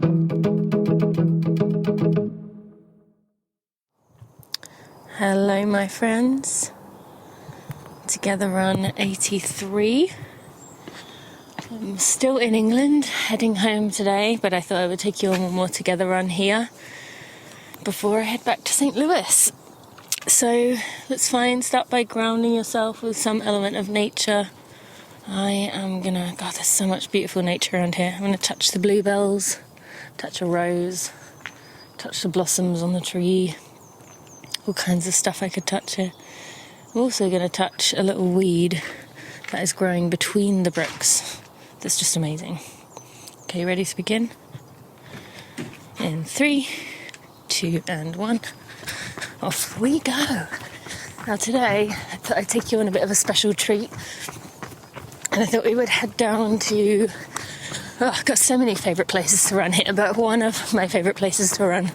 Hello my friends, Together Run 83. I'm still in England, heading home today, but I thought I would take you on one more Together Run here before I head back to St. Louis. So let's start by grounding yourself with some element of nature. there's so much beautiful nature around here. I'm gonna touch the bluebells, touch a rose, touch the blossoms on the tree, all kinds of stuff I could touch here. I'm also going to touch a little weed that is growing between the bricks. That's just amazing. Okay, ready to begin? In 3, 2, and 1. Off we go. Now today, I thought I'd take you on a bit of a special treat. And I thought we would head down to... I've got so many favourite places to run here, but one of my favourite places to run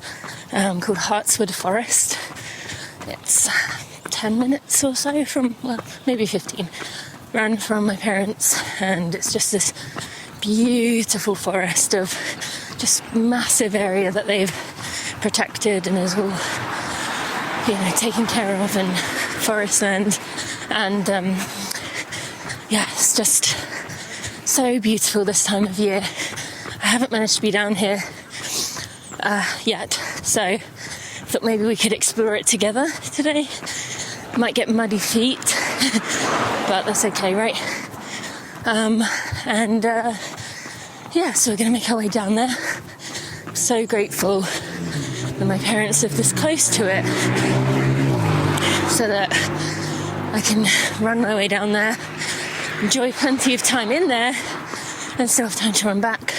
called Heartwood Forest. It's 10 minutes or so from, maybe 15, run from my parents, and it's just this beautiful forest of just massive area that they've protected and is all, taken care of, and forest land, and it's just so beautiful this time of year. I haven't managed to be down here yet, so I thought maybe we could explore it together today. Might get muddy feet, but that's okay, right? So we're going to make our way down there. I'm so grateful that my parents live this close to it, so that I can run my way down there, enjoy plenty of time in there, and still have time to run back.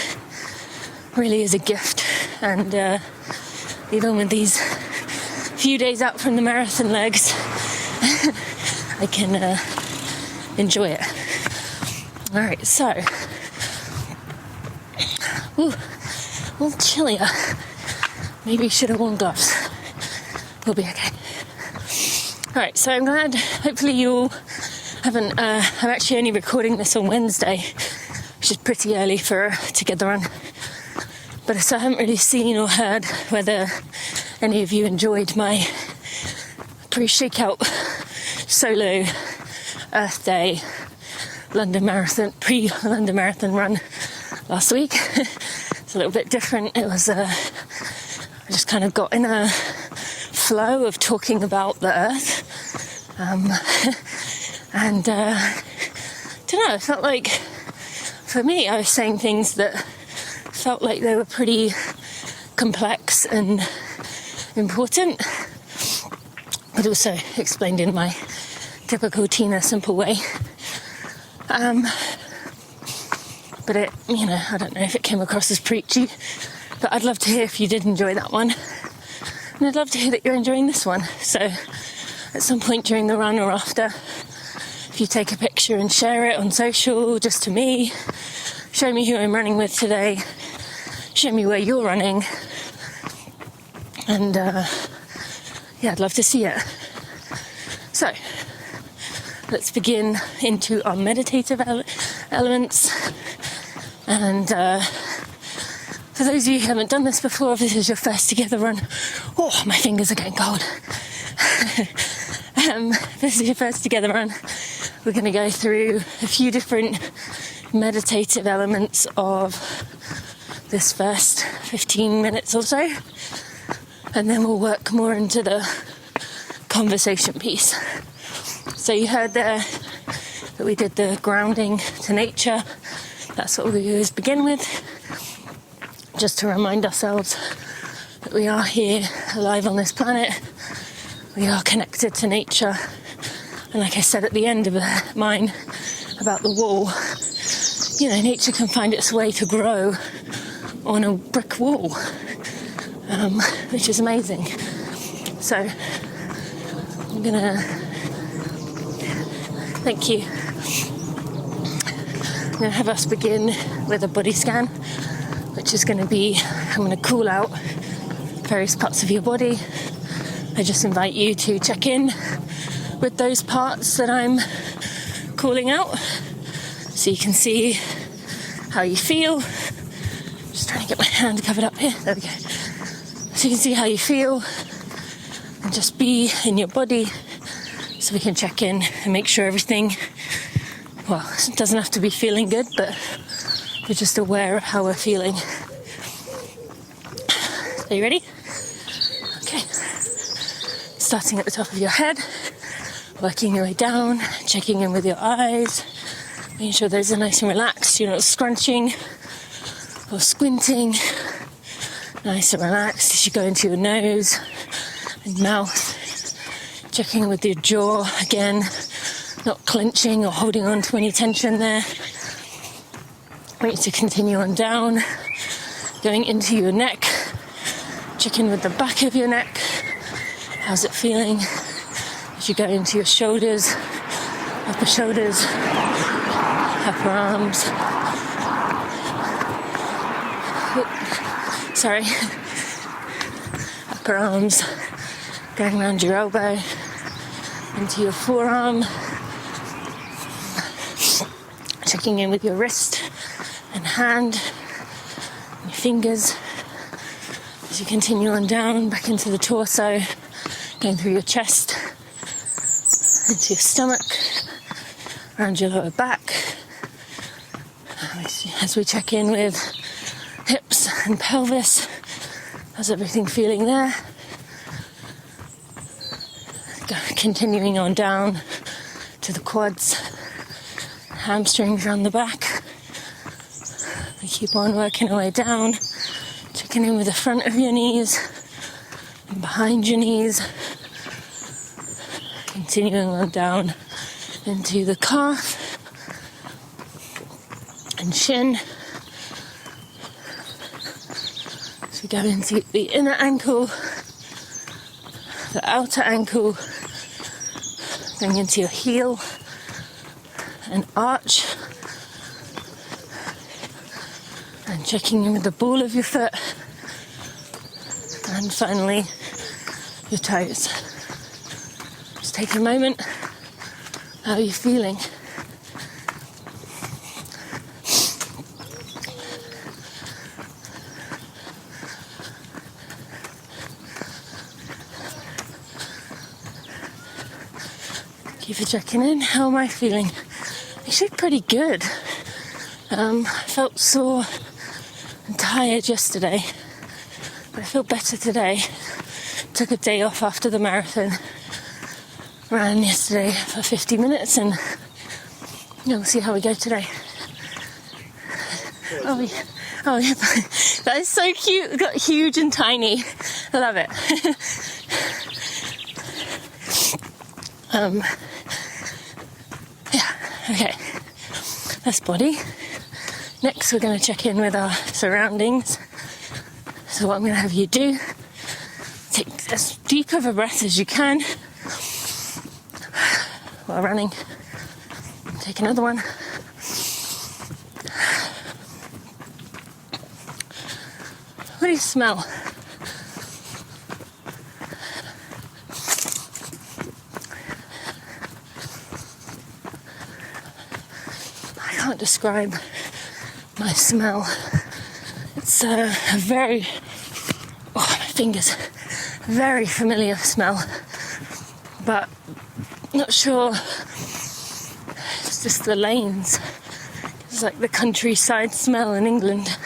Really is a gift, and even with these few days out from the marathon legs, I can enjoy it. Alright, so a little chillier. Maybe should have worn gloves. We'll be okay. Alright, so I'm glad, hopefully you all haven't, I'm actually only recording this on Wednesday, which is pretty early for a Together Run. But so I haven't really seen or heard whether any of you enjoyed my pre-shakeout solo Earth Day pre-London Marathon run last week. It's a little bit different. It was, I just kind of got in a flow of talking about the Earth. Don't know, it felt like, for me, I was saying things that felt like they were pretty complex and important, but also explained in my typical Tina simple way. But it, I don't know if it came across as preachy, but I'd love to hear if you did enjoy that one. And I'd love to hear that you're enjoying this one. So at some point during the run or after, if you take a picture and share it on social, just to me, show me who I'm running with today, show me where you're running, and I'd love to see it. So let's begin into our meditative elements. And for those of you who haven't done this before, if this is your first Together Run, my fingers are getting cold. This is your first Together Run. We're going to go through a few different meditative elements of this first 15 minutes or so, and then we'll work more into the conversation piece. So you heard there that we did the grounding to nature. That's what we always begin with, just to remind ourselves that we are here alive on this planet. We are connected to nature. And like I said at the end of mine about the wall, nature can find its way to grow on a brick wall, which is amazing. So I'm gonna thank you. I'm gonna have us begin with a body scan, which is gonna be, I'm gonna call out various parts of your body. I just invite you to check in with those parts that I'm calling out, so you can see how you feel. Just trying to get my hand covered up here. There we go. So you can see how you feel and just be in your body, so we can check in and make sure everything, well, it doesn't have to be feeling good, but we're just aware of how we're feeling. Are you ready? Okay. Starting at the top of your head, working your way down, checking in with your eyes, making sure those are nice and relaxed, you're not scrunching or squinting. Nice and relaxed as you go into your nose and mouth. Checking in with your jaw, again, not clenching or holding on to any tension there. I want you to continue on down, going into your neck. Check in with the back of your neck. How's it feeling? As you go into your shoulders, upper arms. Upper arms, going around your elbow, into your forearm. Checking in with your wrist and hand, and your fingers. As you continue on down, back into the torso, going through your chest, into your stomach, around your lower back. As we check in with hips and pelvis, how's everything feeling there? Continuing on down to the quads, hamstrings around the back. We keep on working our way down, checking in with the front of your knees and behind your knees. Continuing on down into the calf and shin. So we go into the inner ankle, the outer ankle, going into your heel and arch, and checking in with the ball of your foot, and finally your toes. Just take a moment. How are you feeling? Thank you for checking in. How am I feeling? Actually pretty good. I felt sore and tired yesterday, but I feel better today. Took a day off after the marathon. Ran yesterday for 50 minutes, and we'll see how we go today. Oh yeah, that is so cute. It got huge and tiny. I love it. Okay. That's body. Next, we're going to check in with our surroundings. So what I'm going to have you do, take as deep of a breath as you can while running. Take another one. What do you smell? I can't describe my smell. It's a very, my fingers, very familiar smell, but not sure. It's just the lanes. It's like the countryside smell in England.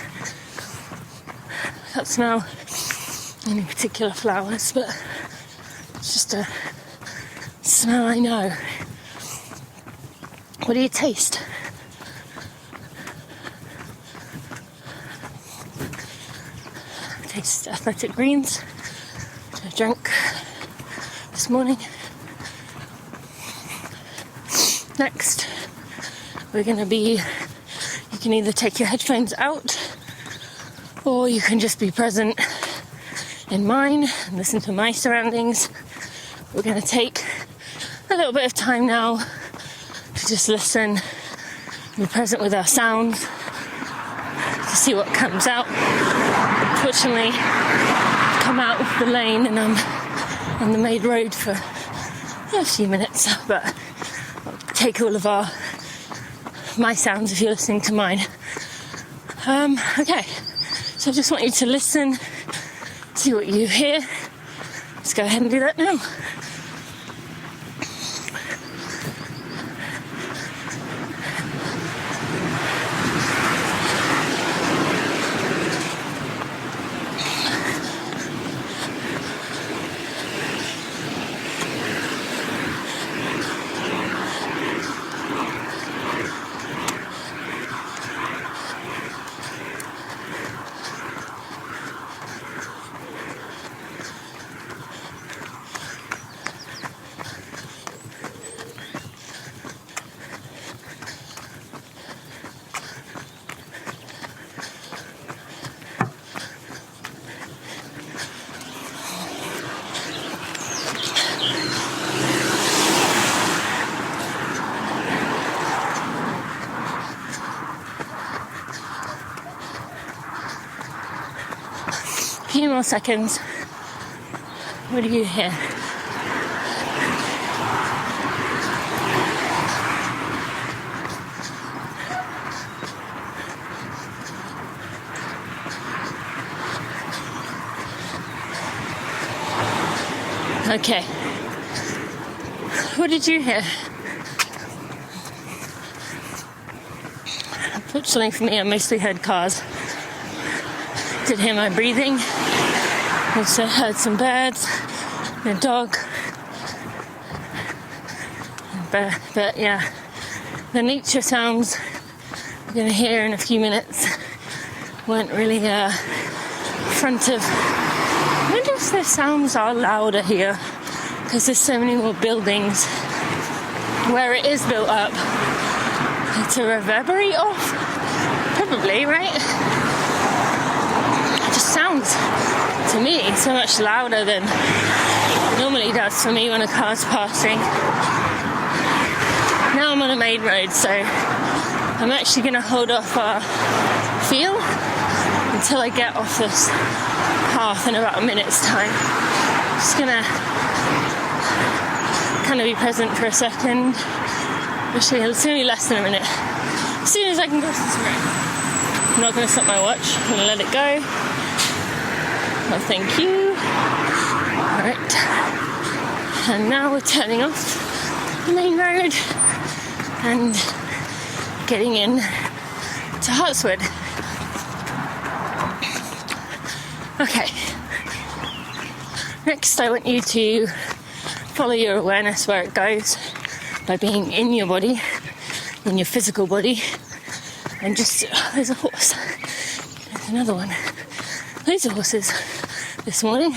I don't smell any particular flowers, but it's just a smell I know. What do you taste? I taste athletic greens, which I drank this morning. Next, we're going to be, you can either take your headphones out, or you can just be present in mine and listen to my surroundings. We're going to take a little bit of time now to just listen, be present with our sounds, to see what comes out. Unfortunately, I've come out of the lane and I'm on the main road for a few minutes, but I'll take all of my sounds if you're listening to mine. Okay, So I just want you to listen, see what you hear. Let's go ahead and do that now. A few more seconds. What do you hear? Okay. What did you hear? Unfortunately for me, I mostly heard cars. Did hear my breathing. Also heard some birds, and a dog. But yeah, the nature sounds we're going to hear in a few minutes weren't really front of. I wonder if the sounds are louder here because there's so many more buildings where it is built up to reverberate off. Probably, right? It just sounds to me so much louder than it normally does for me when a car's passing. Now I'm on a main road, so I'm actually going to hold off our feel until I get off this path in about a minute's time. Just going to kind of be present for a second. Actually, it's going to be less than a minute. As soon as I can cross this road. I'm not going to stop my watch. I'm going to let it go. Oh, thank you. Alright. And now we're turning off the main road and getting in to Heartwood. Okay. Next, I want you to follow your awareness where it goes by being in your body, in your physical body, and just, there's a horse. There's another one. Loads of horses this morning.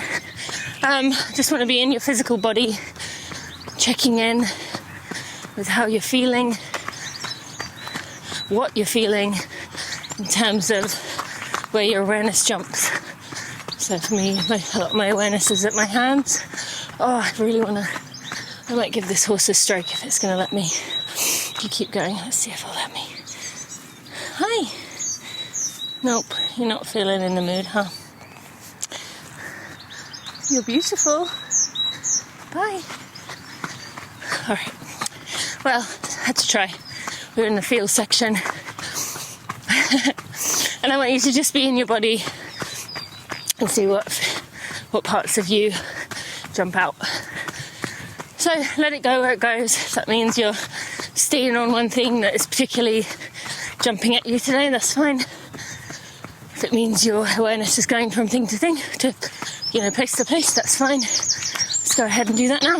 Just want to be in your physical body, checking in with how you're feeling, what you're feeling in terms of where your awareness jumps. So for me, a lot of my awareness is at my hands. Oh, I really want to, I might give this horse a stroke if it's going to let me. You keep going, let's see if it'll let me. Hi. Nope, you're not feeling in the mood, huh? You're beautiful. Bye. Alright. Well, had to try. We're in the feel section. And I want you to just be in your body and see what parts of you jump out. So let it go where it goes. If that means you're staying on one thing that is particularly jumping at you today, that's fine. If it means your awareness is going from thing to thing, to, place to place, that's fine. Let's go ahead and do that now.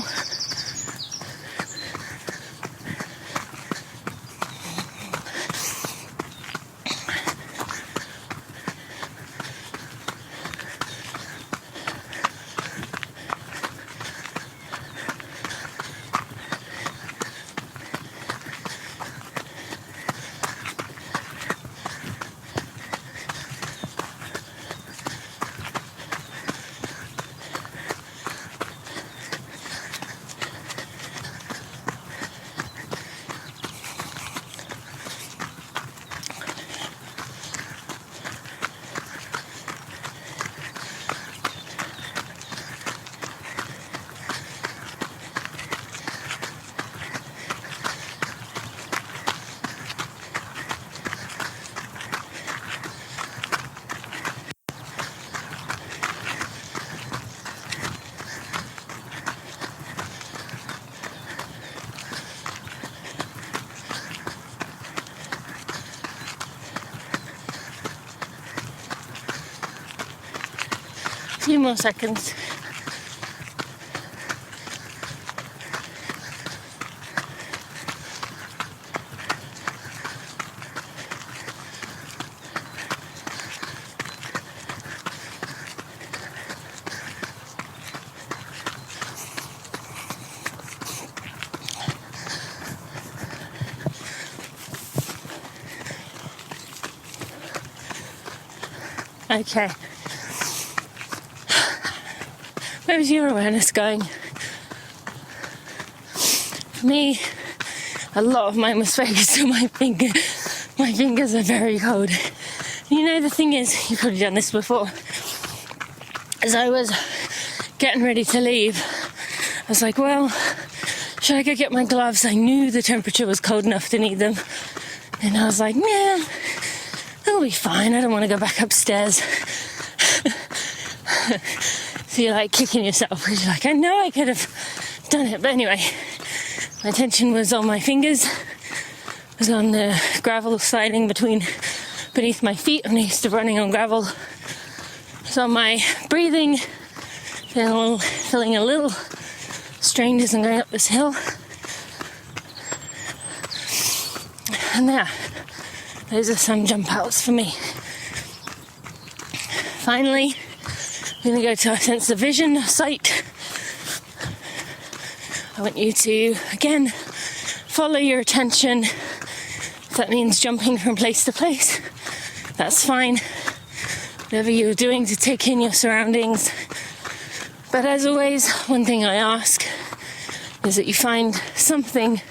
few more seconds. Okay. Where's your awareness going? For me, a lot of mine was focused on my finger. My fingers are very cold. You know, the thing is, you've probably done this before. As I was getting ready to leave, I was like, well, should I go get my gloves? I knew the temperature was cold enough to need them. And I was like, yeah, it'll be fine. I don't want to go back upstairs. So you're like kicking yourself because you're like, I know I could have done it. But anyway, my attention was on my fingers, was on the gravel sliding beneath my feet. I'm used to running on gravel. So my breathing, feeling a little strange as I'm going up this hill. And there, those are some jump outs for me. Finally, I'm going to go to our sense of vision, sight. I want you to, again, follow your attention. If that means jumping from place to place, that's fine. Whatever you're doing to take in your surroundings. But as always, one thing I ask is that you find something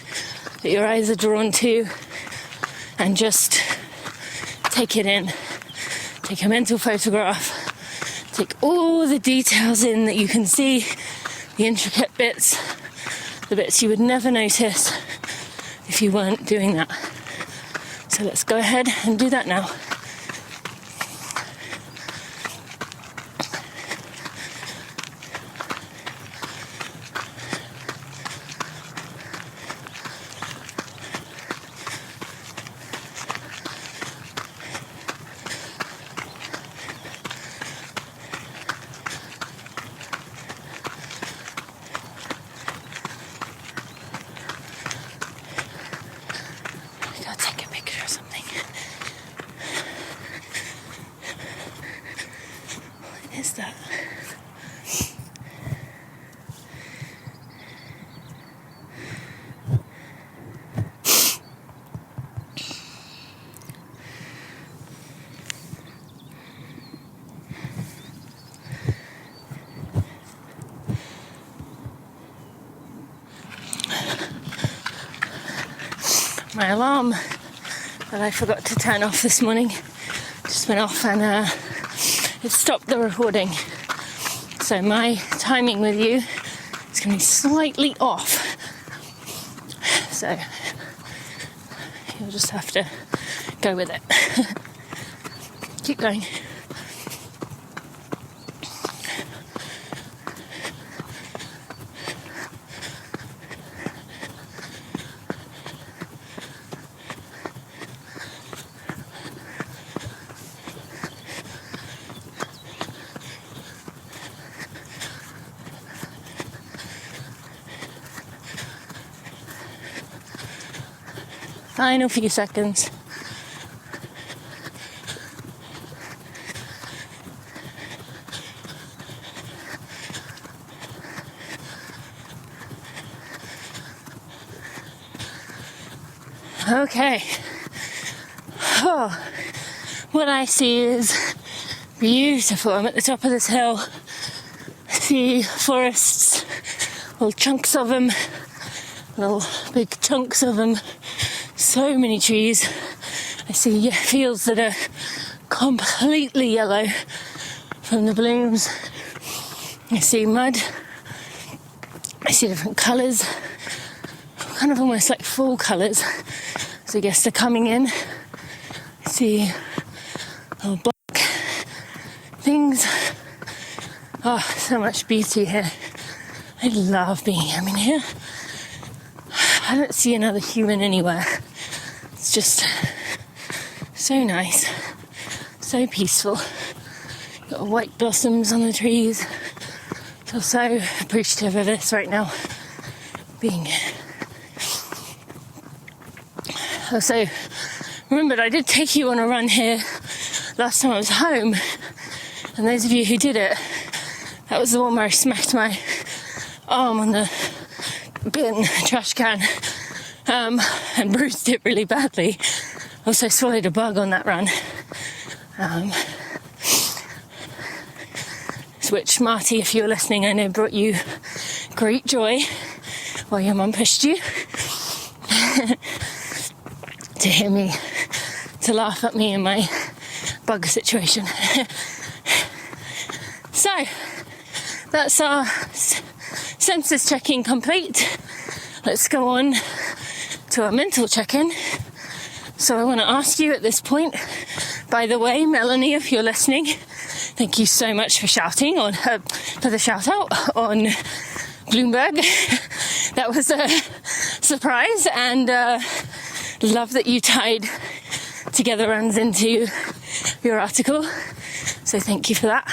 that your eyes are drawn to and just take it in. Take a mental photograph. Take all the details in that you can see, the intricate bits, the bits you would never notice if you weren't doing that. So let's go ahead and do that now. Is that? My alarm that I forgot to turn off this morning just went off and it stopped the recording. So my timing with you is going to be slightly off. So you'll just have to go with it. Keep going. Final few seconds. Okay. Oh, what I see is beautiful. I'm at the top of this hill. I see forests, little chunks of them, little big chunks of them. So many trees. I see fields that are completely yellow from the blooms. I see mud. I see different colours, kind of almost like fall colours. So I guess they're coming in. I see little black things. Oh, so much beauty here. I love being here. I mean, here I don't see another human anywhere. It's just so nice, so peaceful. Got white blossoms on the trees. Feel so appreciative of this right now. Being here. Also, remembered I did take you on a run here last time I was home. And those of you who did it, that was the one where I smacked my arm on the bin trash can and bruised it really badly. Also swallowed a bug on that run. Which, Marty, if you're listening, I know brought you great joy while your mum pushed you to hear me, to laugh at me in my bug situation. So, that's our census check-in complete. Let's go on to our mental check-in. So I want to ask you at this point, by the way, Melanie, if you're listening, thank you so much for shouting on for the shout out on Bloomberg. That was a surprise, and love that you tied together runs into your article. So thank you for that.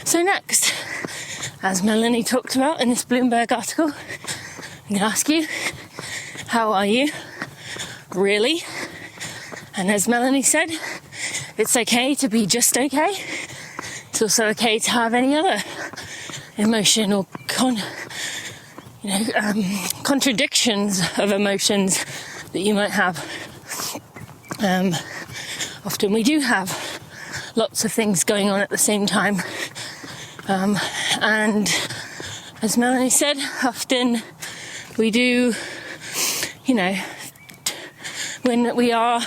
So next, as Melanie talked about in this Bloomberg article, I'm going to ask you, how are you? Really? And as Melanie said, it's okay to be just okay. It's also okay to have any other emotion or contradictions of emotions that you might have. Often we do have lots of things going on at the same time. And as Melanie said, often we do, when we are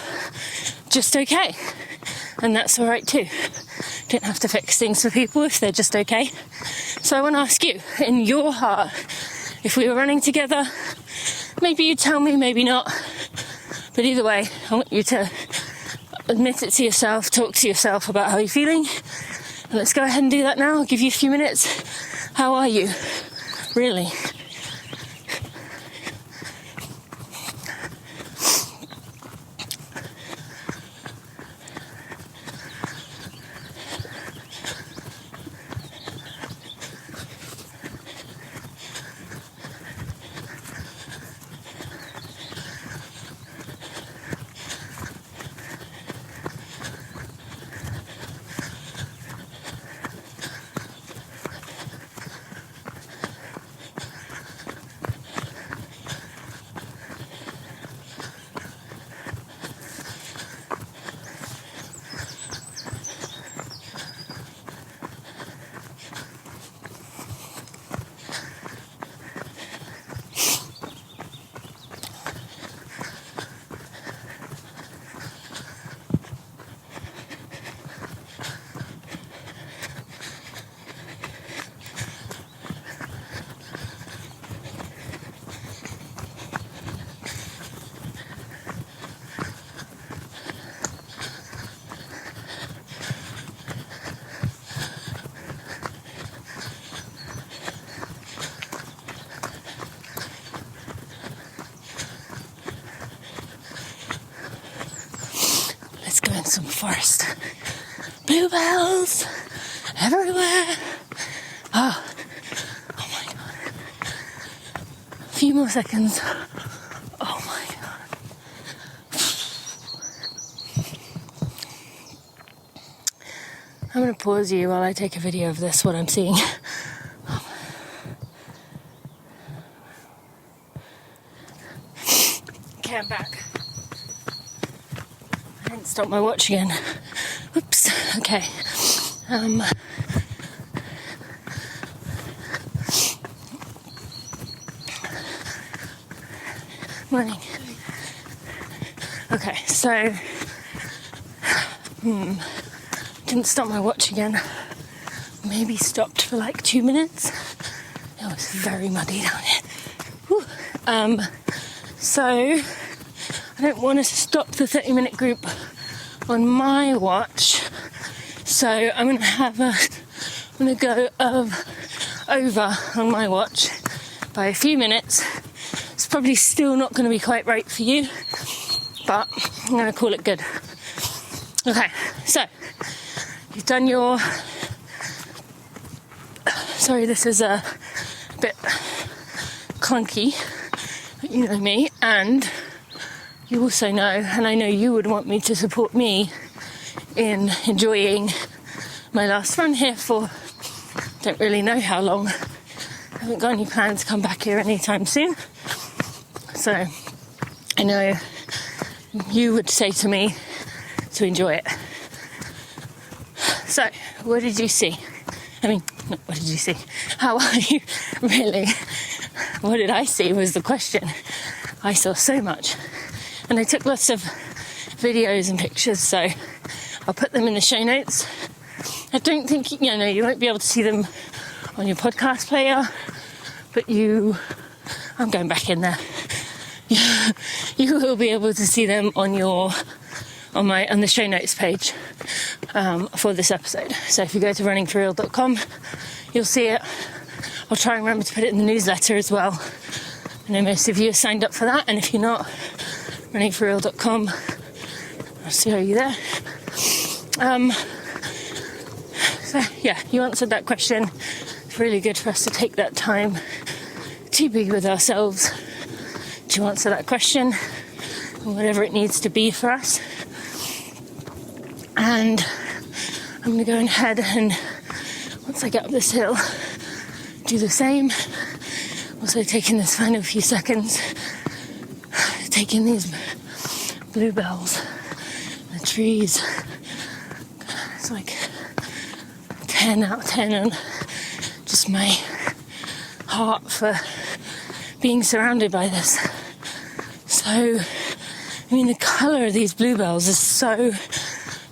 just okay. And that's all right too. Don't have to fix things for people if they're just okay. So I want to ask you, in your heart, if we were running together, maybe you tell me, maybe not. But either way, I want you to admit it to yourself, talk to yourself about how you're feeling. And let's go ahead and do that now. I'll give you a few minutes. How are you? Really? Some forest. Bluebells everywhere. Oh my god. A few more seconds. Oh my god. I'm going to pause you while I take a video of this, what I'm seeing. Okay, I'm back. I didn't stop my watch again. Oops. Okay. Morning. Okay, so didn't stop my watch again. Maybe stopped for like 2 minutes. It was very muddy down here. Whew. So I don't want to stop the 30-minute group on my watch. So I'm gonna go over on my watch by a few minutes. It's probably still not going to be quite right for you, but I'm going to call it good. Okay, so you've done your... Sorry, this is a bit clunky, but you know me, and you also know, and I know you would want me to support me in enjoying my last run here for don't really know how long. I haven't got any plans to come back here anytime soon. So I know you would say to me to enjoy it. So, what did you see? I mean, not what did you see? How are you? Really? What did I see was the question. I saw so much. And I took lots of videos and pictures, so I'll put them in the show notes. I don't think, you won't be able to see them on your podcast player, but I'm going back in there. You will be able to see them on the show notes page for this episode. So if you go to runningforreal.com, you'll see it. I'll try and remember to put it in the newsletter as well. I know most of you are signed up for that, and if you're not, runningforreal.com, I'll see you there. So yeah, you answered that question. It's really good for us to take that time to be with ourselves, to answer that question, whatever it needs to be for us. And I'm going to go ahead and, once I get up this hill, do the same. Also taking this final few seconds, taking these bluebells, the trees. It's like 10 out of 10 on just my heart for being surrounded by this. So, the colour of these bluebells is so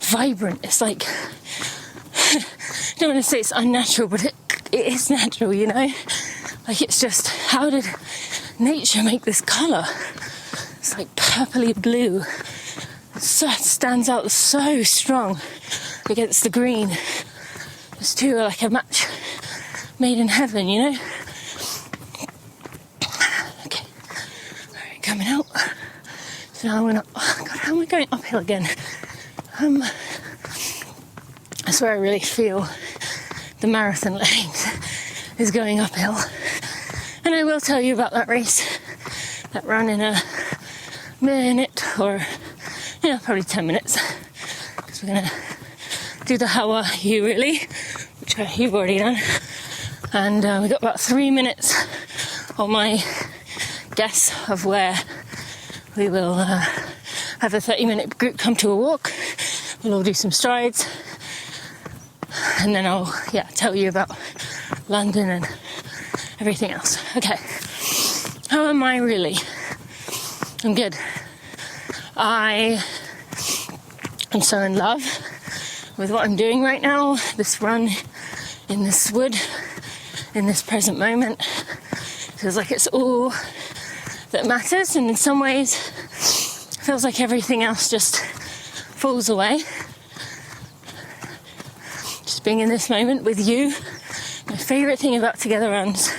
vibrant. It's like, I don't want to say it's unnatural, but it is natural, Like, it's just, how did nature make this colour? It's like purpley blue. It stands out so strong against the green. Those two are like a match made in heaven, Okay. Alright, coming out. So now I'm gonna, how am I going uphill again? That's where I really feel the marathon legs is going uphill. And I will tell you about that race, that run in a minute, or probably 10 minutes, because we're gonna do the how are you really, which you've already done, and we've got about 3 minutes on my guess of where we will have a 30-minute group come to a walk. We'll all do some strides, and then I'll tell you about London and everything else. Okay, how am I really? I'm good. I am so in love with what I'm doing right now, this run in this wood, in this present moment. Feels like it's all that matters, and in some ways feels like everything else just falls away. Just being in this moment with you. My favourite thing about Together Runs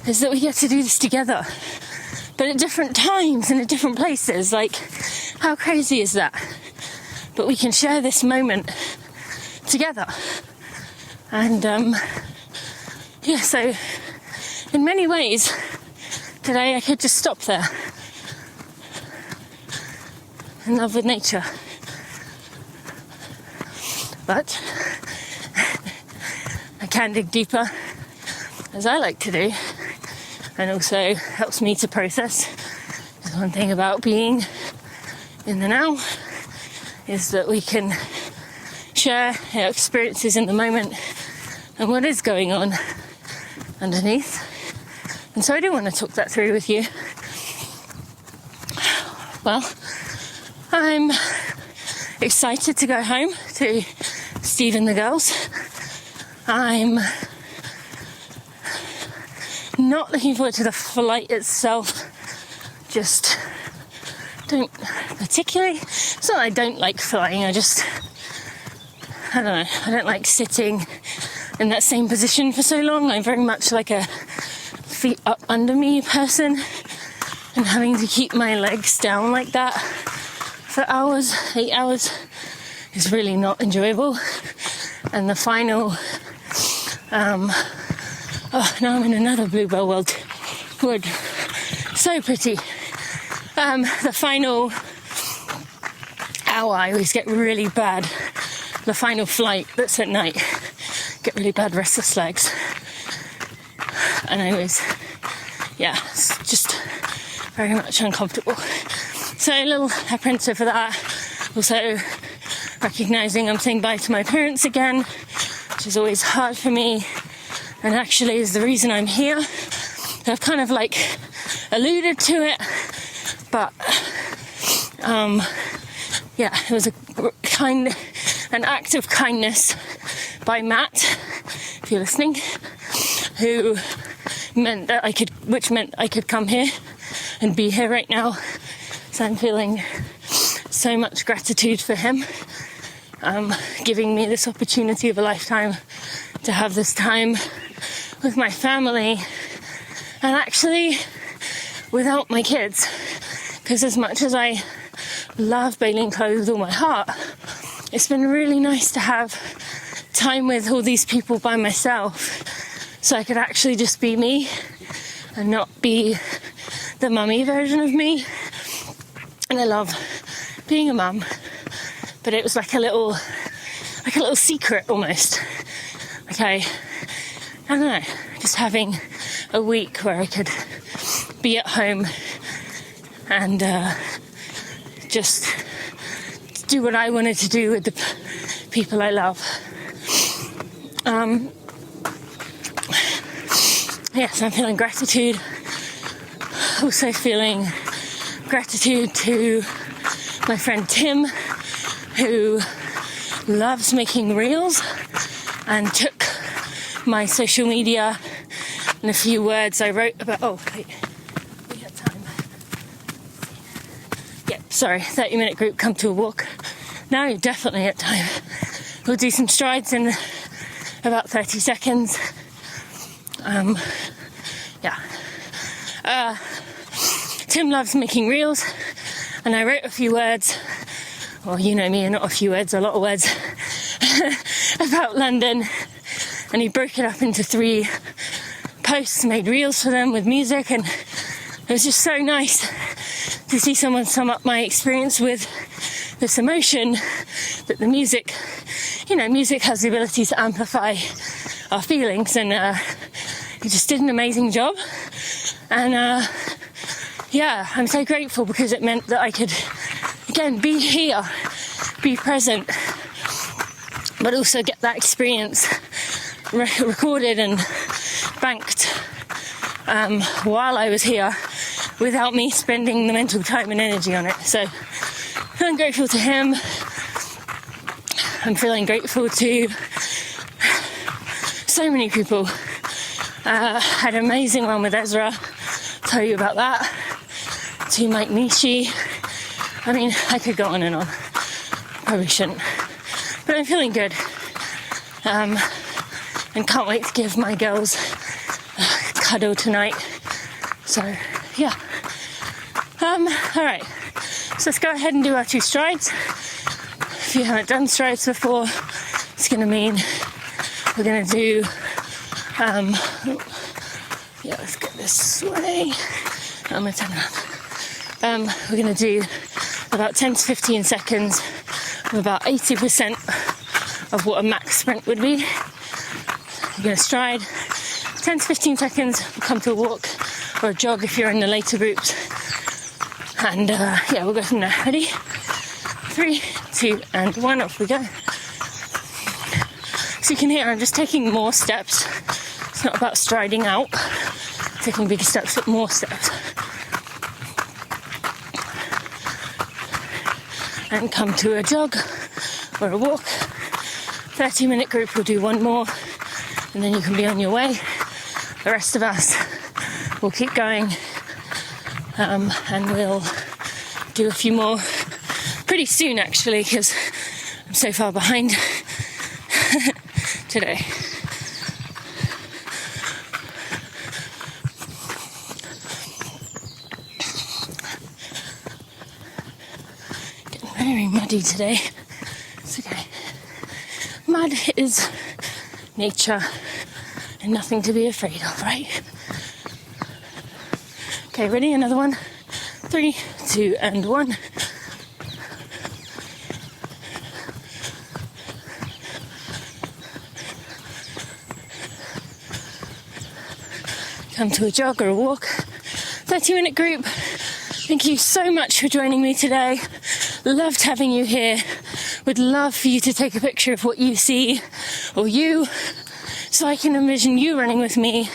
is that we get to do this together, but at different times and at different places. Like, how crazy is that? But we can share this moment together. And so in many ways today I could just stop there, in love with nature. But I can dig deeper, as I like to do, and also helps me to process. There's one thing about being in the now is that we can share our experiences in the moment and what is going on underneath. And so I do want to talk that through with you. Well, I'm excited to go home to Steve and the girls. I'm not looking forward to the flight itself. Just don't particularly. It's not that I don't like flying, I don't know, I don't like sitting in that same position for so long. I'm very much like a feet up under me person, and having to keep my legs down like that for hours, 8 hours, is really not enjoyable. And the final, now I'm in another bluebell wood. So pretty. The final hour, I always get really bad. The final flight that's at night, get really bad restless legs. And I always, it's just very much uncomfortable. So a little apprehensive for that. Also recognising I'm saying bye to my parents again, which is always hard for me, and actually is the reason I'm here. I've kind of like alluded to it, but it was an act of kindness by Matt, if you're listening, which meant I could come here and be here right now. So I'm feeling so much gratitude for him, giving me this opportunity of a lifetime to have this time with my family, and actually without my kids, because as much as I love baling clothes with all my heart, it's been really nice to have time with all these people by myself, so I could actually just be me and not be the mummy version of me. And I love being a mum, but it was like a little secret almost. I don't know, just having a week where I could be at home and just do what I wanted to do with the people I love. So I'm feeling gratitude. Also feeling gratitude to my friend Tim, who loves making reels and took my social media and a few words I wrote about. We got time. 30-minute group, come to a walk. Now you're definitely at time. We'll do some strides in about 30 seconds. Tim loves making reels, and I wrote a few words, or you know me, not a few words, a lot of words, about London, and he broke it up into 3 posts, made reels for them with music, and it was just so nice to see someone sum up my experience with this emotion, that the music has the ability to amplify our feelings, and he just did an amazing job. And I'm so grateful, because it meant that I could again be here, be present, but also get that experience recorded and banked while I was here, without me spending the mental time and energy on it. So feeling grateful to him. I'm feeling grateful to so many people. Had an amazing one with Ezra, tell you about that. To Mike Nishi. I mean, I could go on and on. Probably shouldn't. But I'm feeling good. And can't wait to give my girls a cuddle tonight. So, yeah. Alright. So let's go ahead and do our 2 strides. If you haven't done strides before, it's going to mean we're going to do... let's get this way. I'm going to turn around. We're going to do about 10 to 15 seconds of about 80% of what a max sprint would be. You're going to stride 10 to 15 seconds, come to a walk or a jog if you're in the later groups. And we'll go from there. Ready? 3, 2, and 1, off we go. So you can hear I'm just taking more steps. It's not about striding out, taking bigger steps, but more steps. And come to a jog or a walk. 30-minute group, we'll do 1 more, and then you can be on your way. The rest of us will keep going, and we'll do a few more pretty soon, actually, because I'm so far behind today. Getting very muddy today. It's okay. Mud is nature and nothing to be afraid of, right? Okay, ready? Another one. 3, 2, and 1. Come to a jog or a walk. 30-minute group. Thank you so much for joining me today. Loved having you here. Would love for you to take a picture of what you see, or you, so I can envision you running with me.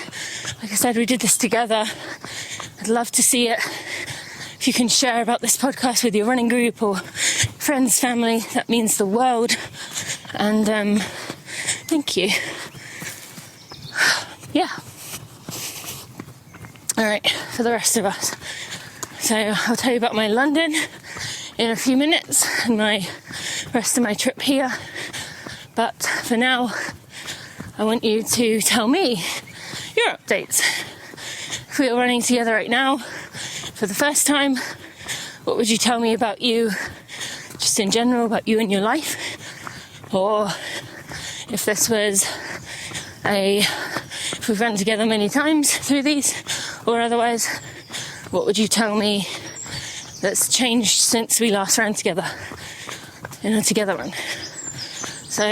Like I said, we did this together. I'd love to see it. If you can share about this podcast with your running group or friends, family, that means the world. And thank you. Yeah. All right, for the rest of us. So I'll tell you about my London in a few minutes and my rest of my trip here. But for now, I want you to tell me your updates. If we were running together right now for the first time, what would you tell me about you, just in general, about you and your life? Or if this was if we've run together many times through these, or otherwise, what would you tell me that's changed since we last ran together in a together run? So,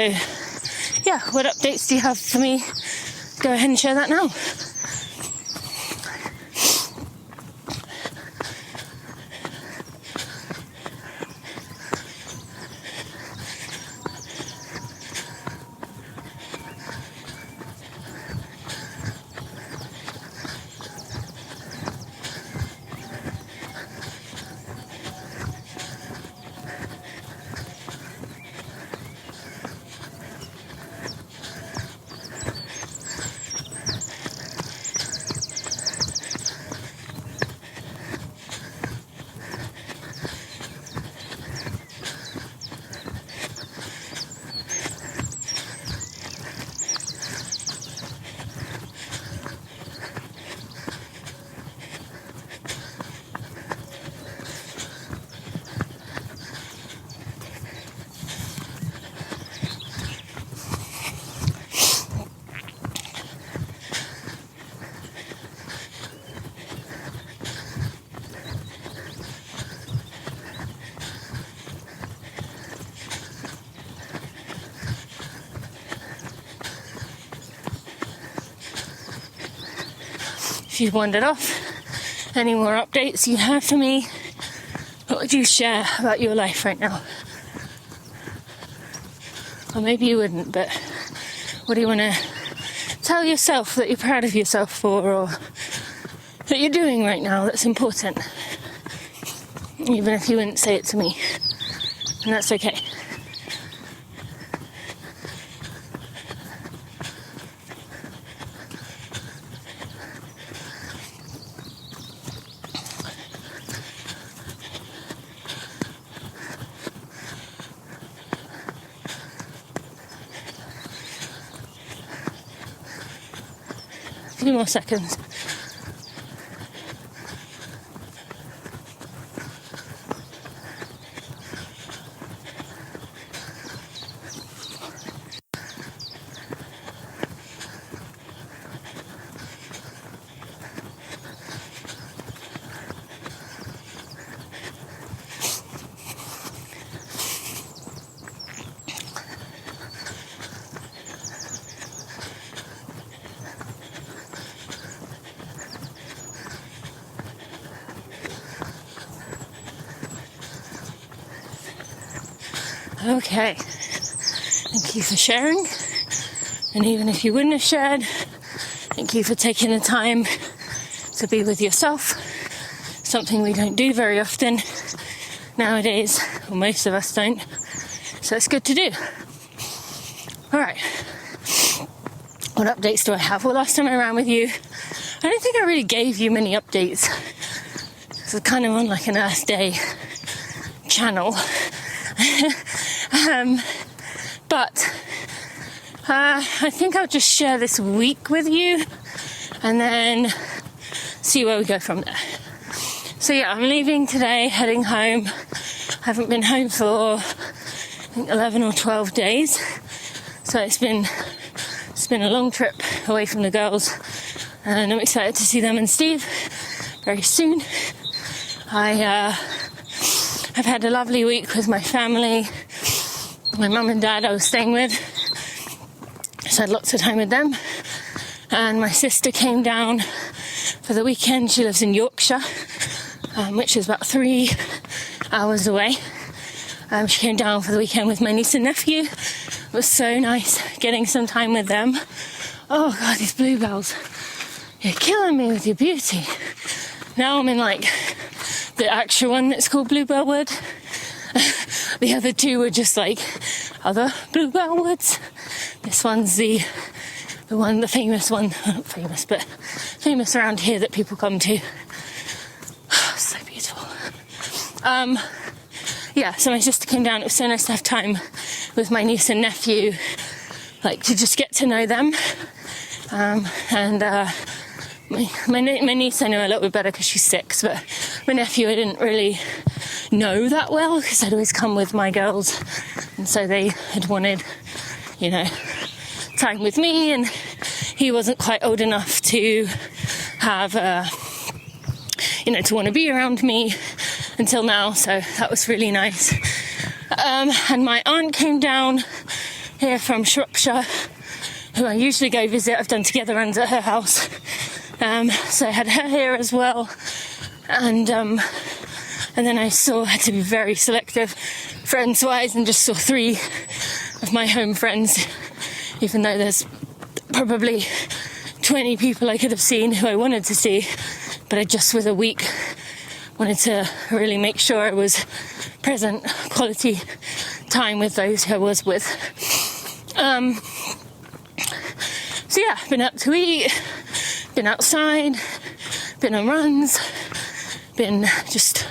yeah, what updates do you have for me? Go ahead and share that now. If you've wandered off, any more updates you have for me, what would you share about your life right now? Or maybe you wouldn't, but what do you want to tell yourself that you're proud of yourself for, or that you're doing right now that's important? Even if you wouldn't say it to me, and that's okay. A few more seconds. Okay, thank you for sharing, and even if you wouldn't have shared, thank you for taking the time to be with yourself, something we don't do very often nowadays, or most of us don't, so it's good to do. Alright, what updates do I have? Well, last time I ran with you, I don't think I really gave you many updates. It's kind of on like an Earth Day channel. But I think I'll just share this week with you and then see where we go from there. So yeah, I'm leaving today, heading home. I haven't been home for think 11 or 12 days. So it's been a long trip away from the girls, and I'm excited to see them and Steve very soon. I've had a lovely week with my family. My mum and dad I was staying with, so I had lots of time with them. And my sister came down for the weekend. She lives in Yorkshire, which is about 3 hours away. She came down for the weekend with my niece and nephew. It was so nice getting some time with them. Oh God, these bluebells. You're killing me with your beauty. Now I'm in like the actual one that's called bluebell wood. The other two were just like other bluebell woods. This one's the famous one, not famous, but famous around here that people come to. So beautiful. So my sister came down. It was so nice to have time with my niece and nephew, like to just get to know them. My niece I know a little bit better because she's 6, but my nephew I didn't really know that well because I'd always come with my girls, and so they had wanted, time with me, and he wasn't quite old enough to have, to want to be around me until now, so that was really nice. And my aunt came down here from Shropshire, who I usually go visit. I've done together runs at her house. So I had her here as well. And then I had to be very selective friends-wise and just saw 3 of my home friends, even though there's probably 20 people I could have seen who I wanted to see. But I just, with a week, wanted to really make sure I was present, quality time with those who I was with. Been out to eat, been outside, been on runs, been just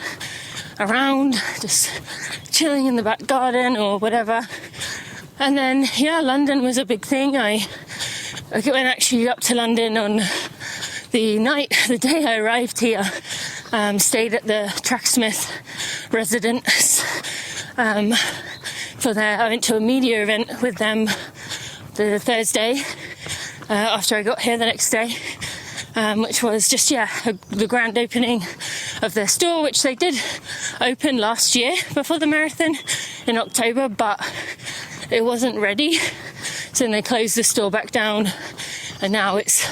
around, just chilling in the back garden or whatever. And then, London was a big thing. I went actually up to London on the day I arrived here, stayed at the Tracksmith residence I went to a media event with them the Thursday after I got here the next day, which was just, the grand opening of their store, which they did open last year before the marathon in October, but it wasn't ready. So then they closed the store back down, and now it's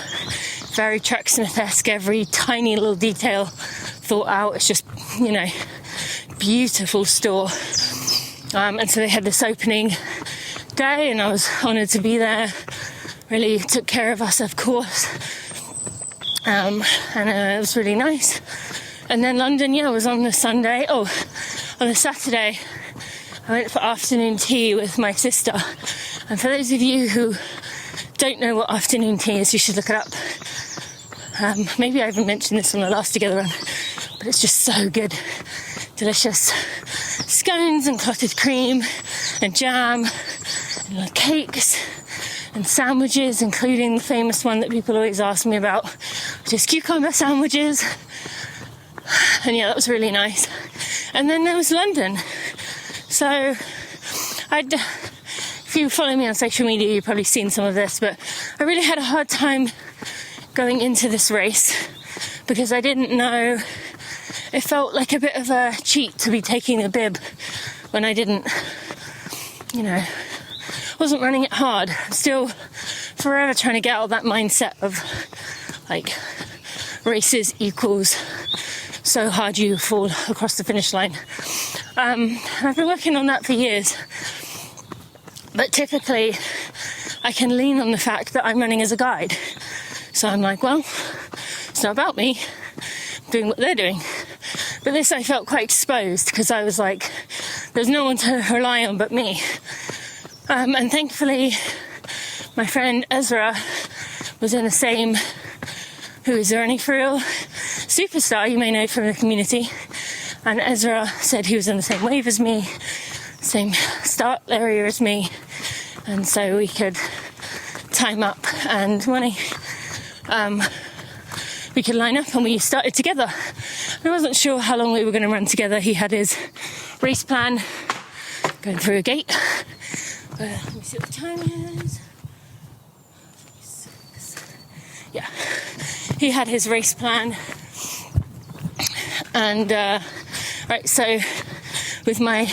very Tracksmith-esque, every tiny little detail thought out. It's just, beautiful store. And so they had this opening day, and I was honoured to be there. Really took care of us, of course. And it was really nice. And then London, was on the Sunday. Oh, on the Saturday, I went for afternoon tea with my sister. And for those of you who don't know what afternoon tea is, you should look it up. Maybe I haven't mentioned this on the last Together Run, but it's just so good. Delicious scones and clotted cream and jam and cakes and sandwiches, including the famous one that people always ask me about, which is cucumber sandwiches. And that was really nice. And then there was London. So if you follow me on social media, you've probably seen some of this, but I really had a hard time going into this race because I didn't know. It felt like a bit of a cheat to be taking the bib when I didn't, wasn't running it hard. Still forever trying to get out of that mindset of races equals so hard you fall across the finish line. I've been working on that for years, but typically I can lean on the fact that I'm running as a guide. So I'm like, well, it's not about me, I'm doing what they're doing. But this I felt quite exposed because I was like, there's no one to rely on but me. And thankfully, my friend Ezra was in the same, who is a running for real superstar, you may know from the community. And Ezra said he was in the same wave as me, same start area as me. And so we could time up, and when we could line up, and we started together. I wasn't sure how long we were going to run together. He had his race plan, going through a gate, Let me see what the time is. Yeah, he had his race plan, and right, so with my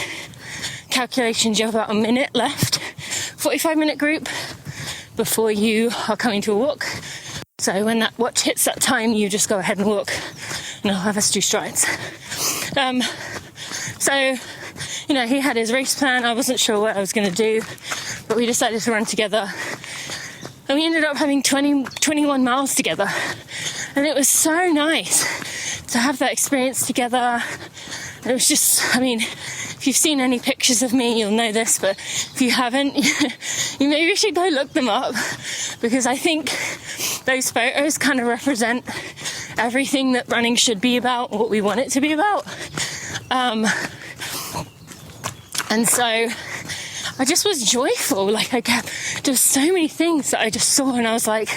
calculations, you have about a minute left, 45-minute group before you are coming to a walk. So when that watch hits that time, you just go ahead and walk, and I'll have us do strides. So, you know, he had his race plan. I wasn't sure what I was going to do, but we decided to run together. And we ended up having 21 miles together. And it was so nice to have that experience together. It was just, I mean, if you've seen any pictures of me, you'll know this, but if you haven't, you maybe should go look them up, because I think those photos kind of represent everything that running should be about, what we want it to be about. And so I just was joyful. Like, I kept just so many things that I just saw, and I was like,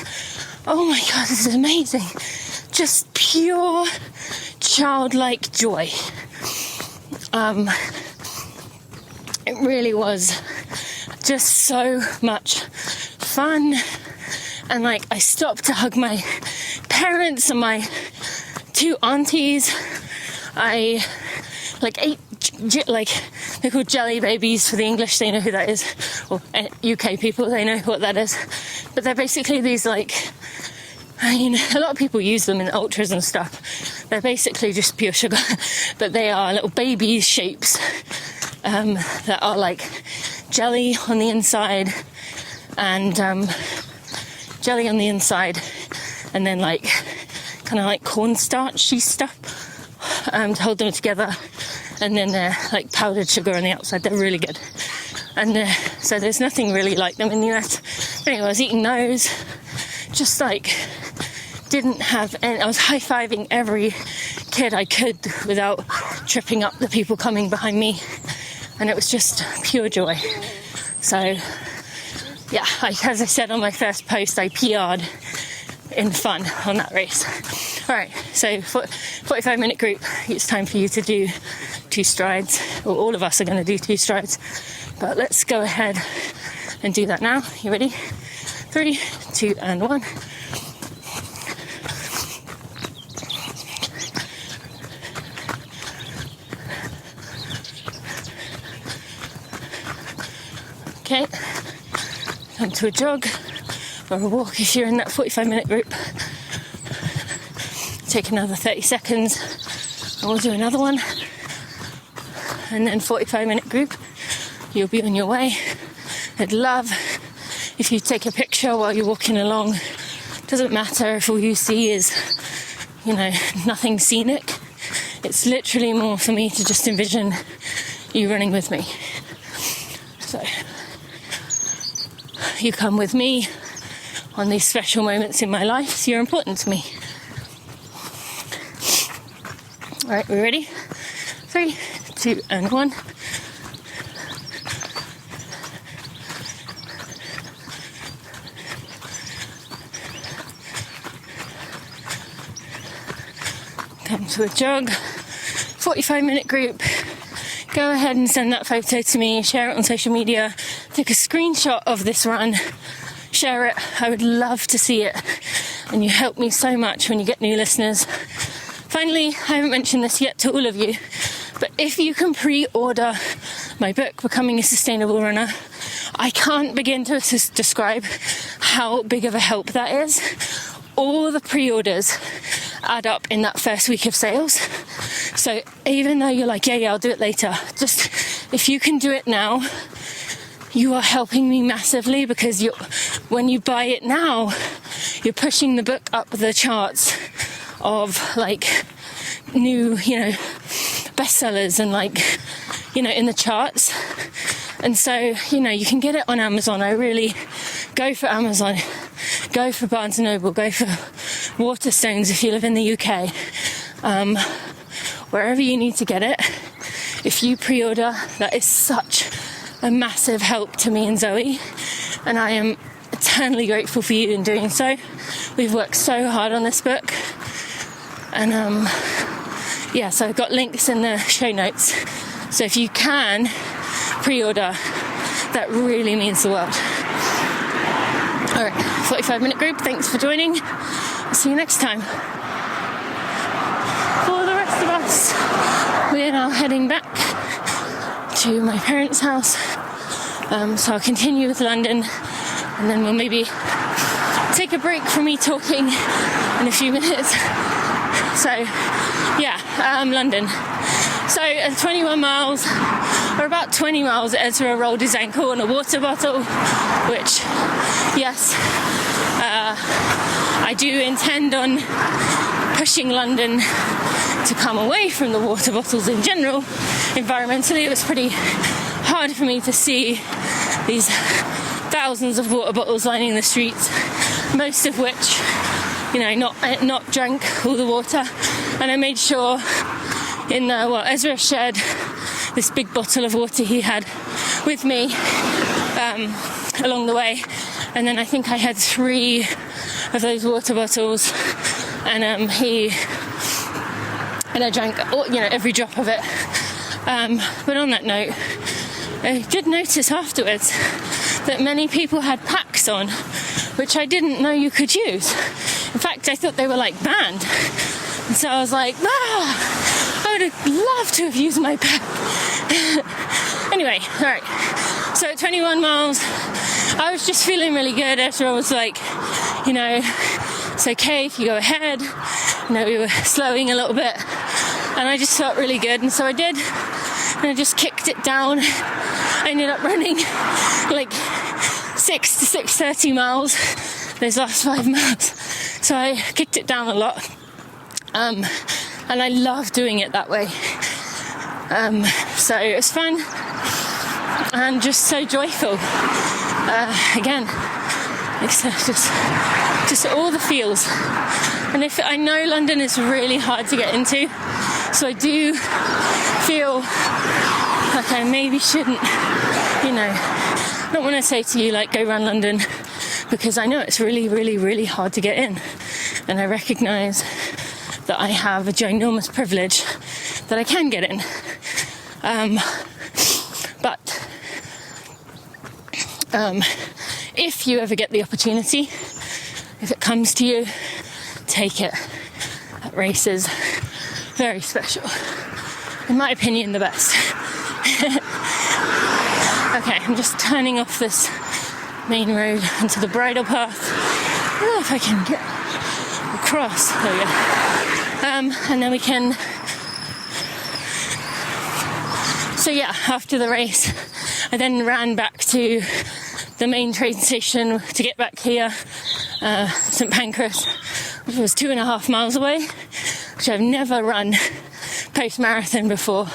oh my God, this is amazing. Just pure childlike joy. It really was just so much fun. And like, I stopped to hug my parents and my 2 aunties. I like ate like, they're called jelly babies for the English, they know who that is, or UK people, they know what that is, but they're basically these, like, I mean, a lot of people use them in ultras and stuff. They're basically just pure sugar, but they are little baby shapes that are like jelly on the inside, and jelly on the inside, and then like kind of like cornstarchy stuff to hold them together. And then they're like powdered sugar on the outside. They're really good. And so there's nothing really like them in the US. But anyway, I was eating those. Just like, didn't have any. I was high-fiving every kid I could without tripping up the people coming behind me. And it was just pure joy. So, yeah, as I said on my first post, I PR'd in fun on that race. All right, so 45-minute group. It's time for you to do 2 strides, or all of us are going to do 2 strides. But let's go ahead and do that now. You ready? 3, 2, and 1. Okay, come to a jog or a walk if you're in that 45-minute group. Take another 30 seconds and we'll do another one. And then 45-minute group, you'll be on your way. I'd love if you take a picture while you're walking along. Doesn't matter if all you see is, you know, nothing scenic. It's literally more for me to just envision you running with me. So you come with me on these special moments in my life, so you're important to me. All right, we ready? 3, 2, and 1. Come to a jog. 45-minute group. Go ahead and send that photo to me. Share it on social media. Take a screenshot of this run. Share it. I would love to see it. And you help me so much when you get new listeners. Finally, I haven't mentioned this yet to all of you, but if you can pre-order my book, Becoming a Sustainable Runner, I can't begin to describe how big of a help that is. All the pre-orders add up in that first week of sales. So even though you're like, yeah, I'll do it later, just if you can do it now, you are helping me massively, because when you buy it now, you're pushing the book up the charts of like new, you know, bestsellers and like, you know, in the charts. And so, you know, you can get it on Amazon. I really go for Amazon, go for Barnes & Noble, go for Waterstones if you live in the UK. Wherever you need to get it, if you pre-order, that is such a massive help to me and Zoe, and I am eternally grateful for you in doing so. We've worked so hard on this book, and so I've got links in the show notes, so if you can pre-order, that really means the world. All right, 45-minute group, thanks for joining. I'll see you next time. For the rest of us, we're now heading back to my parents' house. So I'll continue with London, and then we'll maybe take a break from me talking in a few minutes. So, yeah, London. So, 21 miles, or about 20 miles, Ezra rolled his ankle on a water bottle, which, yes, I do intend on pushing London to come away from the water bottles in general. Environmentally, it was pretty hard for me to see these thousands of water bottles lining the streets, most of which, not drank all the water. And I made sure Ezra shared this big bottle of water he had with me along the way, and then I think I had 3 of those water bottles, and I drank every drop of it. But on that note, I did notice afterwards that many people had packs on, which I didn't know you could use. In fact, I thought they were like banned. And so I was like, I would have loved to have used my pack. Anyway, all right. So at 21 miles, I was just feeling really good. Ezra was like, it's okay if you go ahead. We were slowing a little bit. And I just felt really good. And so I did. And I just kicked it down. I ended up running like 6 to 6:30 miles those last 5 miles. So I kicked it down a lot. And I love doing it that way. So it was fun and just so joyful. Again, it's just all the feels. And I know London is really hard to get into, so I do feel like I maybe shouldn't, I don't want to say to you, go run London, because I know it's really, really, really hard to get in. And I recognise that I have a ginormous privilege that I can get in. But if you ever get the opportunity, if it comes to you, take it. That race is very special. In my opinion, the best. Okay, I'm just turning off this main road onto the bridle path. I don't know if I can get across. There we go. And then we can... So yeah, after the race, I then ran back to the main train station to get back here, St Pancras, which was 2.5 miles away, which I've never run post-marathon before.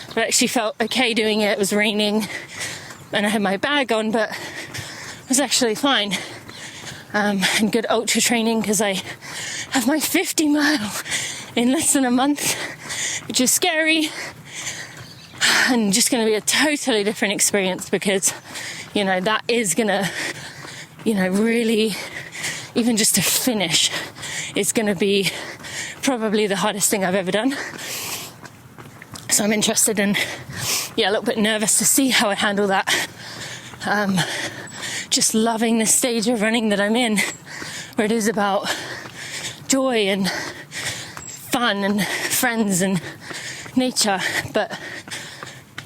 But I actually felt okay doing it. It was raining and I had my bag on, but it was actually fine. And good ultra training, because I have my 50 mile in less than a month, which is scary and just going to be a totally different experience, because that is going to really, even just to finish, is going to be probably the hardest thing I've ever done. So I'm interested and a little bit nervous to see how I handle that. Just loving the stage of running that I'm in, where it is about joy and fun and friends and nature. But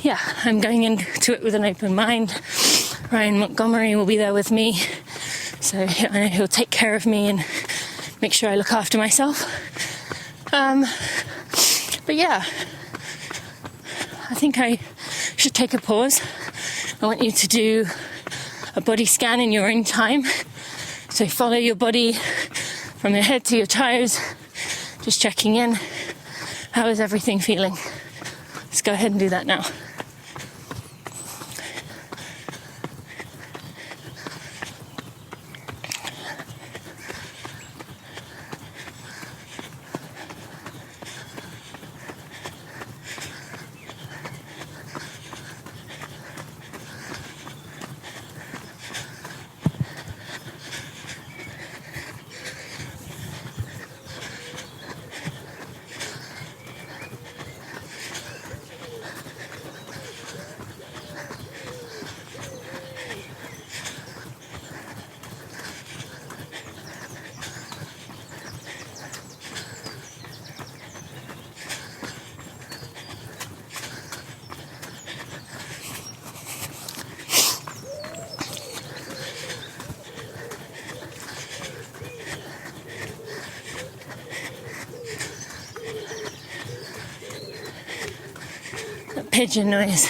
yeah, I'm going into it with an open mind. Ryan Montgomery will be there with me, so I know he'll take care of me and make sure I look after myself. But yeah, I think I should take a pause. I want you to do a body scan in your own time. So follow your body from your head to your toes, just checking in. How is everything feeling? Let's go ahead and do that now. pigeon noise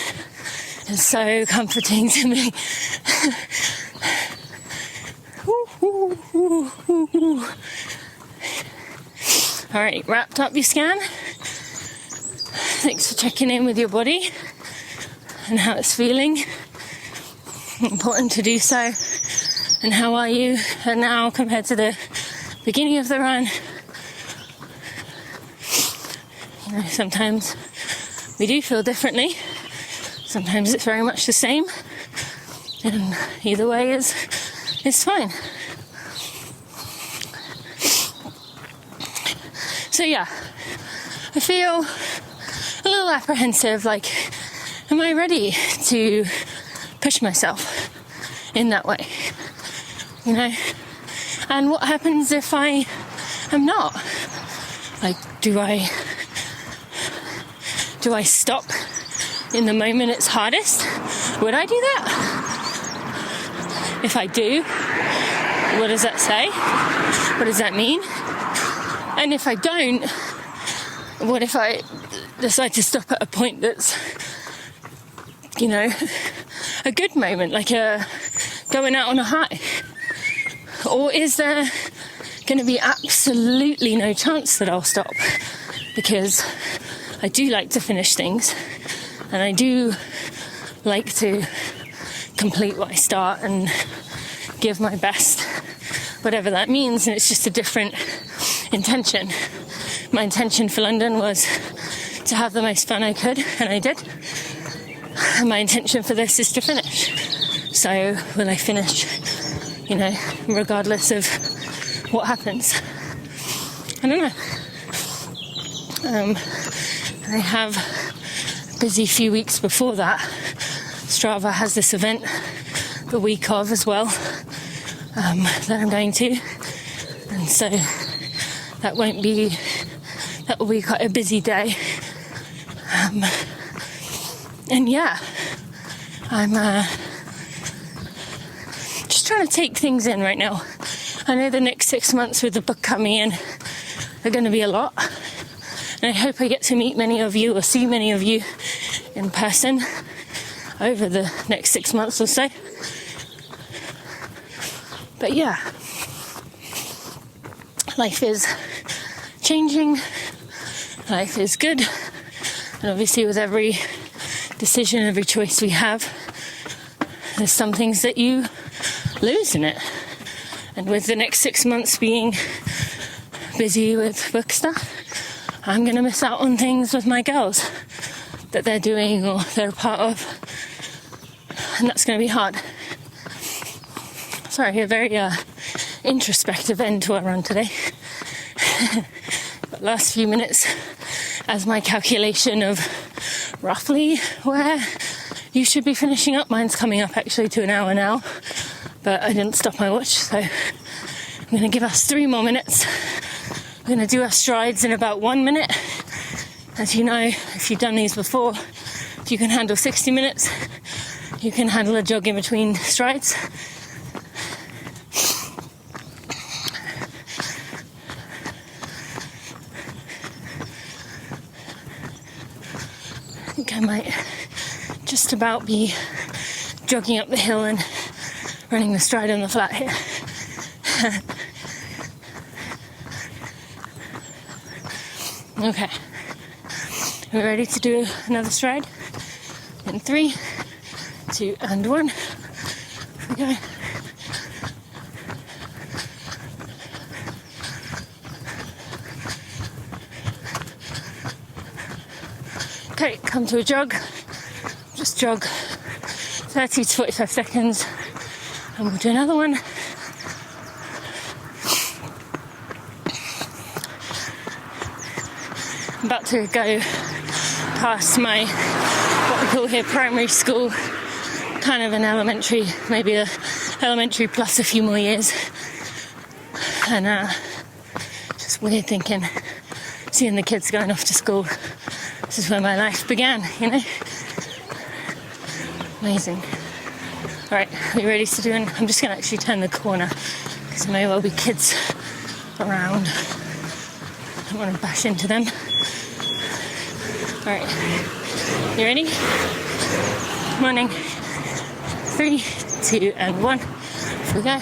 is so comforting to me. Alright, wrapped up your scan. Thanks for checking in with your body and how it's feeling. Important to do so. And how are you now compared to the beginning of the run? You know, sometimes we do feel differently. Sometimes it's very much the same. And either way is fine. So yeah, I feel a little apprehensive, like, am I ready to push myself in that way? You know? And what happens if I am not? Like, do I stop in the moment it's hardest? Would I do that? If I do, what does that say? What does that mean? And if I don't, what if I decide to stop at a point that's, you know, a good moment, like going out on a high? Or is there going to be absolutely no chance that I'll stop? Because I do like to finish things, and I do like to complete what I start and give my best, whatever that means, and it's just a different intention. My intention for London was to have the most fun I could, and I did. And my intention for this is to finish. So will I finish, you know, regardless of what happens? I don't know. I have a busy few weeks before that. Strava has this event the week of as well, that I'm going to, and so that will be quite a busy day. And yeah, I'm just trying to take things in right now. I know the next 6 months with the book coming in are going to be a lot, and I hope I get to meet many of you or see many of you in person over the next 6 months or so. But yeah, life is changing, life is good, and obviously with every decision, every choice we have, there's some things that you lose in it. And with the next 6 months being busy with book stuff, I'm going to miss out on things with my girls that they're doing or they're a part of, and that's going to be hard. Sorry, a very introspective end to our run today. But last few minutes as my calculation of roughly where you should be finishing up. Mine's coming up actually to an hour now, but I didn't stop my watch, so I'm going to give us 3 more minutes. We're going to do our strides in about 1 minute. As you know, if you've done these before, if you can handle 60 minutes, you can handle a jog in between strides. I think I might just about be jogging up the hill and running the stride on the flat here. Okay. Are we ready to do another stride? In 3, 2, and 1. Here we go. Okay, come to a jog. Just jog 30 to 45 seconds, and we'll do another one. I'm about to go past my, what we call here, primary school, kind of an elementary, maybe a elementary plus a few more years. And just weird thinking, seeing the kids going off to school. This is where my life began, you know? Amazing. Alright, are you ready to do it? I'm just going to actually turn the corner because there may well be kids around. I don't want to bash into them. Alright, You ready? Morning. 3, 2, and 1. Off we go.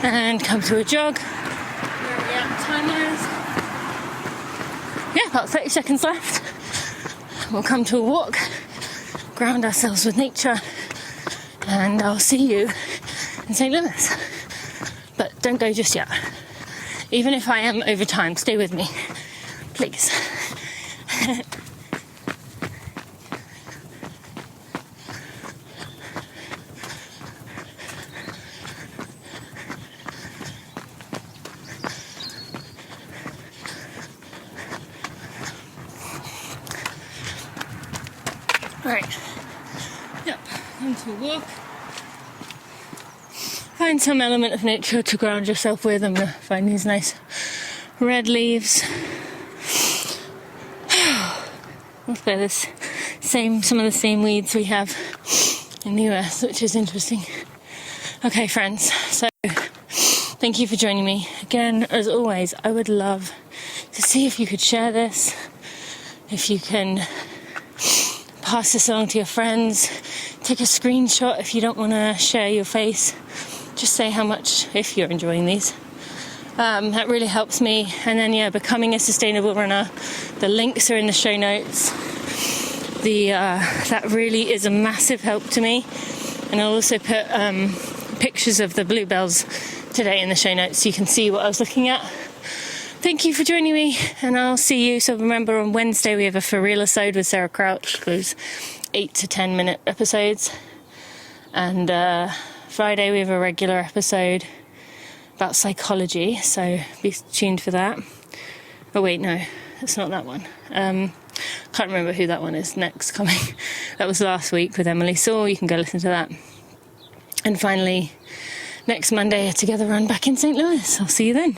And come to a jog. Where are we at time-wise? Yeah, about 30 seconds left. We'll come to a walk, ground ourselves with nature, and I'll see you in St. Louis. But don't go just yet. Even if I am over time, stay with me, please. Right, yep, into a walk. Find some element of nature to ground yourself with. I'm going to find these nice red leaves. They're some of the same weeds we have in the US, which is interesting. Okay, friends, so thank you for joining me. Again, as always, I would love to see if you could share this, if you can pass this along to your friends, take a screenshot if you don't want to share your face, just say how much, if you're enjoying these. That really helps me. And then becoming a sustainable runner, the links are in the show notes. That really is a massive help to me. And I'll also put pictures of the bluebells today in the show notes so you can see what I was looking at. Thank you for joining me, and I'll see you. So remember, on Wednesday we have a For Real episode with Sarah Crouch, those 8 to 10 minute episodes. And Friday we have a regular episode about psychology, so be tuned for that. Oh wait, no, it's not that one. Can't remember who that one is next coming. That was last week with Emily Saw. You can go listen to that. And finally, next Monday, a Together Run back in St. Louis. I'll see you then.